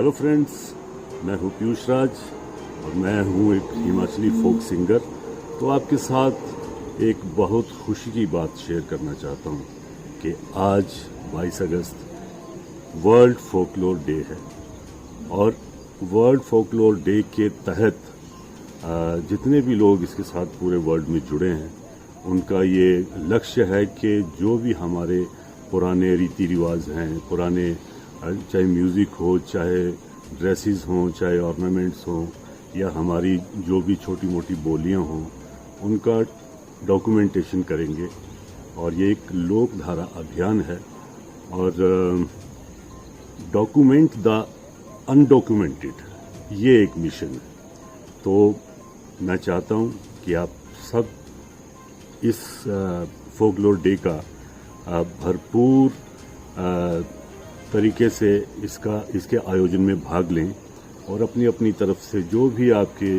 Hello friends, मैं हूँ पीयूष राज और मैं हूँ एक हिमाचली फोक सिंगर। तो आपके साथ एक बहुत खुशी की बात शेयर करना चाहता हूँ कि आज 22 अगस्त वर्ल्ड फोकलोर डे है और वर्ल्ड फोकलोर डे के तहत जितने भी लोग इसके साथ पूरे वर्ल्ड में जुड़े हैं उनका ये लक्ष्य है कि जो भी हमारे पुराने रीति रिवाज हैं, पुराने चाहे म्यूज़िक हो, चाहे ड्रेसेस हों, चाहे ऑर्नामेंट्स हों या हमारी जो भी छोटी मोटी बोलियां हों, उनका डॉक्यूमेंटेशन करेंगे। और ये एक लोकधारा अभियान है और डॉक्यूमेंट द अनडॉक्यूमेंटेड, ये एक मिशन है। तो मैं चाहता हूँ कि आप सब इस फोकलोर डे का भरपूर तरीके से इसके आयोजन में भाग लें और अपनी अपनी तरफ से जो भी आपके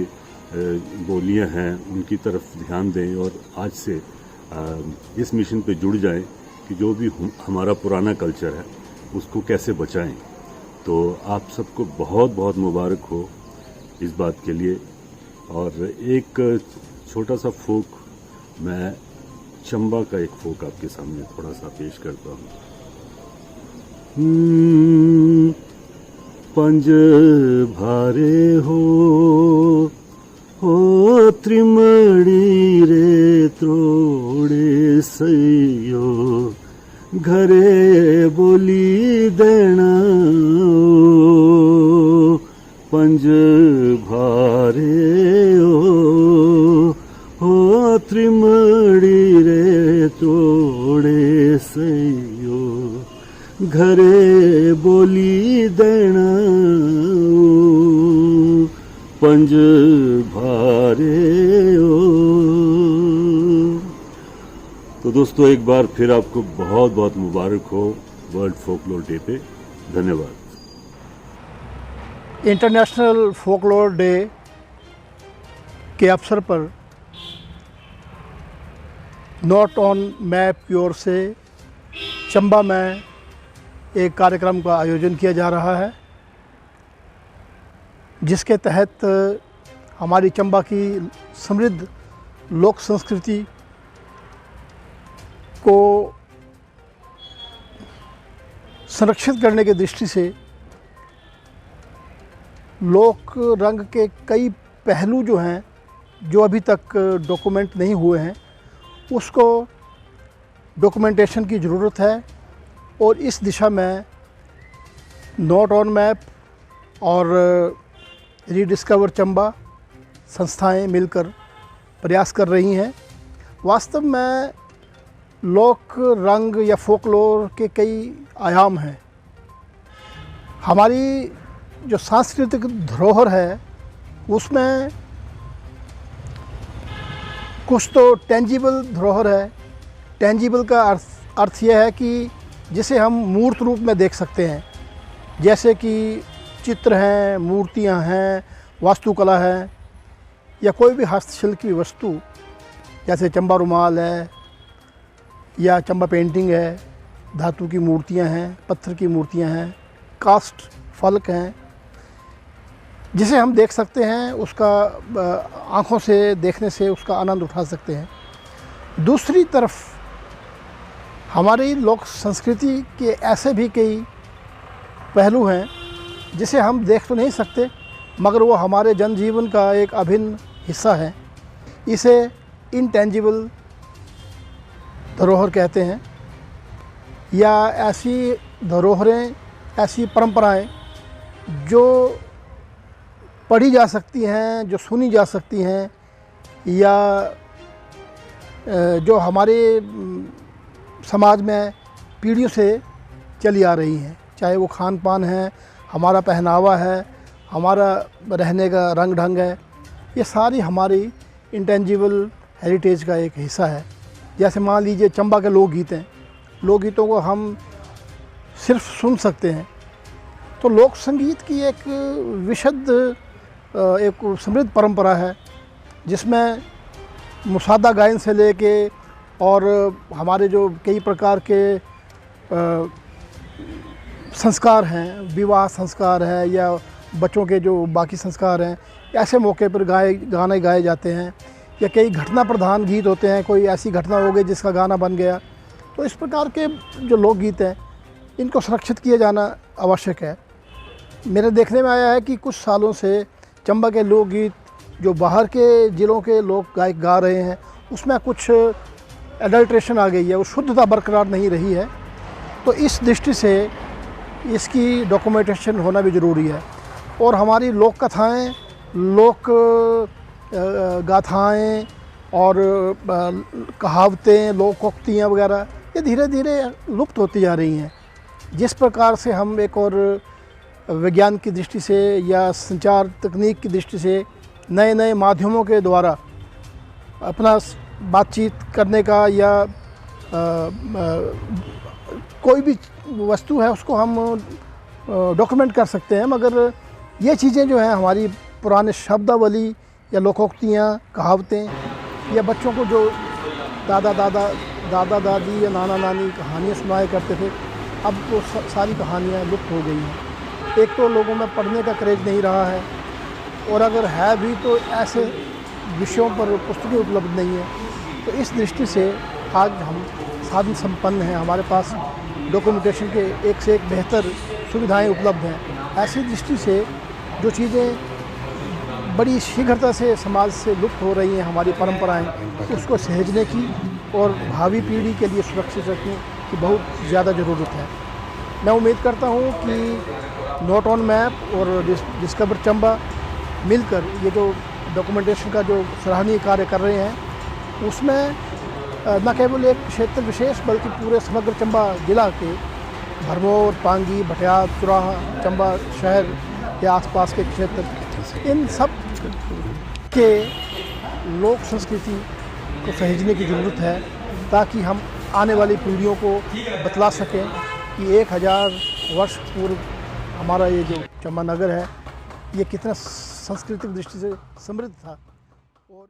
बोलियां हैं उनकी तरफ ध्यान दें और आज से इस मिशन पे जुड़ जाएं कि जो भी हमारा पुराना कल्चर है उसको कैसे बचाएं। तो आप सबको बहुत बहुत मुबारक हो इस बात के लिए। और एक छोटा सा फोक, मैं चंबा का एक फोक आपके सामने थोड़ा सा पेश करता हूँ। पंज भारे हो त्रिमड़ी रे त्रोड़े सैयो, घरे बोली देना पंज भारे हो त्रिमड़ी रे त्रोड़े सैयो, घरे बोली देना पंज भारे ओ। तो दोस्तों, एक बार फिर आपको बहुत बहुत मुबारक हो वर्ल्ड फोकलोर डे पे। धन्यवाद। इंटरनेशनल फोकलोर डे के अवसर पर नॉट ऑन मैप की ओर से चंबा में एक कार्यक्रम का आयोजन किया जा रहा है, जिसके तहत हमारी चंबा की समृद्ध लोक संस्कृति को संरक्षित करने की दृष्टि से लोक रंग के कई पहलू जो हैं, जो अभी तक डॉक्यूमेंट नहीं हुए हैं, उसको डॉक्यूमेंटेशन की ज़रूरत है। और इस दिशा में नॉट ऑन मैप और रीडिस्कवर चंबा संस्थाएं मिलकर प्रयास कर रही हैं। वास्तव में लोक रंग या फोकलोर के कई आयाम हैं। हमारी जो सांस्कृतिक धरोहर है उसमें कुछ तो टेंजिबल धरोहर है। टेंजिबल का अर्थ यह है कि जिसे हम मूर्त रूप में देख सकते हैं, जैसे कि चित्र हैं, मूर्तियां हैं, वास्तुकला है या कोई भी हस्तशिल्प की वस्तु, जैसे चंबा रुमाल है या चंबा पेंटिंग है, धातु की मूर्तियां हैं, पत्थर की मूर्तियां हैं, कास्ट फलक हैं, जिसे हम देख सकते हैं, उसका आँखों से देखने से उसका आनंद उठा सकते हैं। दूसरी तरफ हमारी लोक संस्कृति के ऐसे भी कई पहलू हैं जिसे हम देख तो नहीं सकते, मगर वो हमारे जनजीवन का एक अभिन्न हिस्सा है। इसे इनटेंजिबल धरोहर कहते हैं, या ऐसी धरोहरें, ऐसी परंपराएं जो पढ़ी जा सकती हैं, जो सुनी जा सकती हैं, या जो हमारे समाज में पीढ़ियों से चली आ रही हैं। चाहे वो खान पान है, हमारा पहनावा है, हमारा रहने का रंग ढंग है, ये सारी हमारी इंटेंजिबल हेरिटेज का एक हिस्सा है। जैसे मान लीजिए चंबा के लोकगीत हैं, लोकगीतों को हम सिर्फ सुन सकते हैं। तो लोक संगीत की एक विशुद्ध, एक समृद्ध परंपरा है, जिसमें मुसादा गायन से लेके और हमारे जो कई प्रकार के संस्कार हैं, विवाह संस्कार है या बच्चों के जो बाकी संस्कार हैं, ऐसे मौके पर गाने गाए जाते हैं या कई घटना प्रधान गीत होते हैं, कोई ऐसी घटना हो गई जिसका गाना बन गया। तो इस प्रकार के जो लोकगीत हैं इनको संरक्षित किया जाना आवश्यक है। मेरे देखने में आया है कि कुछ सालों से चंबा के लोकगीत जो बाहर के ज़िलों के लोग गायक गा रहे हैं उसमें कुछ एडल्ट्रेशन आ गई है, वो शुद्धता बरकरार नहीं रही है। तो इस दृष्टि से इसकी डॉक्यूमेंटेशन होना भी ज़रूरी है। और हमारी लोक कथाएँ, लोक गाथाएँ और कहावतें, लोकोक्तियाँ वगैरह ये धीरे धीरे लुप्त होती जा रही हैं। जिस प्रकार से हम एक और विज्ञान की दृष्टि से या संचार तकनीक की दृष्टि से नए नए माध्यमों के द्वारा अपना बातचीत करने का या कोई भी वस्तु है उसको हम डॉक्यूमेंट कर सकते हैं, मगर ये चीज़ें जो हैं हमारी पुराने शब्दावली या लोकोक्तियाँ, कहावतें या बच्चों को जो दादा दादी या नाना नानी कहानियाँ सुनाया करते थे, अब वो सारी कहानियाँ लुप्त हो गई हैं। एक तो लोगों में पढ़ने का क्रेज नहीं रहा है, और अगर है भी तो ऐसे विषयों पर पुस्तकें उपलब्ध नहीं हैं। तो इस दृष्टि से आज हम साधन संपन्न हैं, हमारे पास डॉक्यूमेंटेशन के एक से एक बेहतर सुविधाएं उपलब्ध हैं। ऐसी दृष्टि से जो चीज़ें बड़ी शीघ्रता से समाज से लुप्त हो रही हैं, हमारी परंपराएं, उसको सहेजने की और भावी पीढ़ी के लिए सुरक्षित रखने की बहुत ज़्यादा ज़रूरत है। मैं उम्मीद करता हूँ कि नोट ऑन मैप और डिस्कवर चंबा मिलकर ये जो डॉक्यूमेंटेशन का जो सराहनीय कार्य कर रहे हैं उसमें न केवल एक क्षेत्र विशेष बल्कि पूरे समग्र चंबा जिला के भरमौर, पांगी, भटियात, चुराहा, चंबा शहर के आसपास के क्षेत्र, इन सब के लोक संस्कृति को सहेजने की ज़रूरत है, ताकि हम आने वाली पीढ़ियों को बतला सकें कि 1000 वर्ष पूर्व हमारा ये जो चंबा नगर है ये कितना सांस्कृतिक दृष्टि से समृद्ध था। और